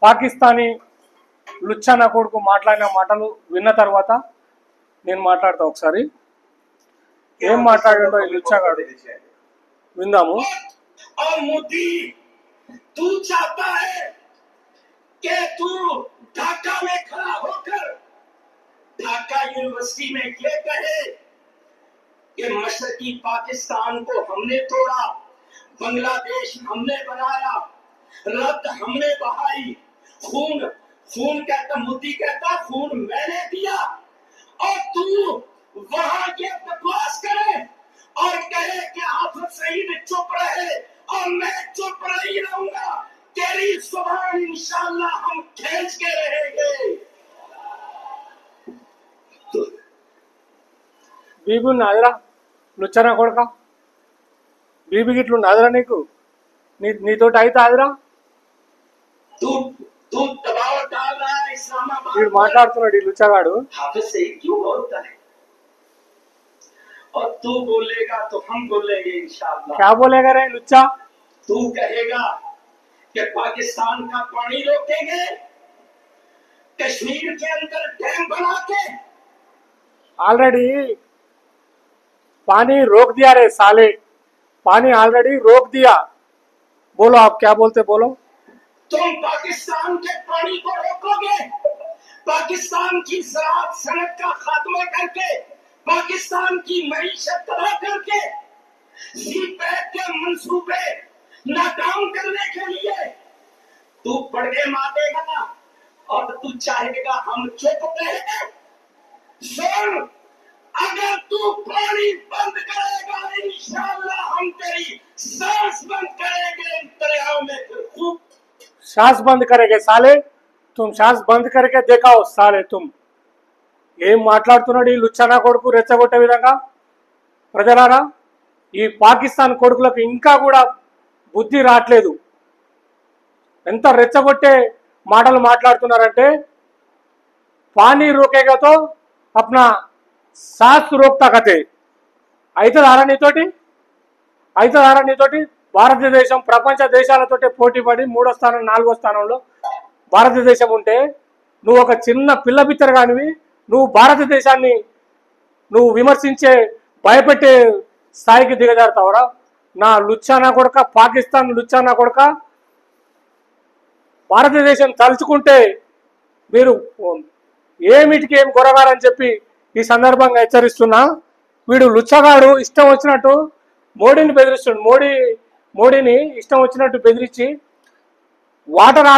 పాకిస్తానీ లుచ్చానా కొడుకు మాట్లాడిన మాటలు విన్న తర్వాత నేను మాట్లాడతా ఒకసారి ఏం మాట్లాడిండో ఈ లుచ్చాగాడు విందాము। और मोदी तू चाहता है कि तू ढाका में खड़ा होकर ढाका यूनिवर्सिटी में ये कहे कि मशरकी पाकिस्तान को हमने तोड़ा, बांग्लादेश हमने बनाया, रक्त हमने बहाई, खून खून कहता मोदी कहता खून मैंने दिया, और तू वहां ये बकवास करे और कहे कि हाफिज सईद चुप रहे और मैं चुप नहीं रहूंगा। तेरी जुबान इंशाअल्लाह हम खींच के रहेंगे। బీబీ నాదిరా లుచ్చానా కొడుక బీబీ గిట్లు నాదిరా నీకు నీతోటి అయితే ఆదిరా तू तू दबाव डाल रहा है इस्लामाबाद వీడు మాట్లాడుతున్నాడు ఈ లుచ్చాగాడు। हाफिज सईद क्यों बोलता है और तू बोलेगा तो हम बोलेंगे इंशाअल्लाह। क्या बोलेगा रे लुच्चा? तू कहेगा कि पाकिस्तान का पानी रोकेंगे, कश्मीर के अंदर डैम बना के ऑलरेडी पानी रोक दिया रे साले, पानी ऑलरेडी रोक दिया। बोलो आप क्या बोलते बोलो। तुम पाकिस्तान के पानी को रोकोगे, पाकिस्तान की ज़राअत सनत का खात्मा करके, पाकिस्तान की मईशत तबाह करके, सीपैक के मंसूबे नाकाम करने के लिए तू पर्दे मारेगा और तू चाहेगा हम चुप रहे। सुन, अगर तू पानी बंद करेगा इंशाअल्लाह हम तेरी सांस बंद करेंगे दरियाओं में। फिर खूब सांस बंद करेगे साले, तुम सांस बंद करके देखाओ साले तुम। ఏం మాట్లాడుతున్నాడు ఈ లుచ్చానా కొడుకు రెచ్చగొట్టే విధంగా? ప్రజలారా, ఈ పాకిస్తాన్ కొడుకులకు ఇంకా కూడా బుద్ధి రావట్లేదు। ఎంత రెచ్చగొట్టే మాటలు మాట్లాడుతున్నారంటే పానీ రోకేగా తో అప్నా సాస్ రోక్తా కతే అవుతుందారా నీతోటి? అవుతుందారా నీతోటి? భారతదేశం ప్రపంచ దేశాలతోటి పోటీ పడి 3వ స్థానం 4వ స్థానంలో భారతదేశం ఉంటే నువ్వు ఒక చిన్న పిల్ల బిత్తరగానివి, నువ్వు భారతదేశాన్ని నువ్వు విమర్శించే భయపెట్టే స్థాయికి దిగజారుతావరా? నా లుచ్చానా కొడుక, పాకిస్తాన్ లుచ్చానా కొడుక, భారతదేశం తలుచుకుంటే మీరు ఏమిటికి ఏం కొరగారని చెప్పి ఈ సందర్భంగా హెచ్చరిస్తున్నా। వీడు లుచ్చగాడు ఇష్టం వచ్చినట్టు మోడీని బెదిరిస్తున్నాడు, మోడీని ఇష్టం వచ్చినట్టు బెదిరించి వాటర్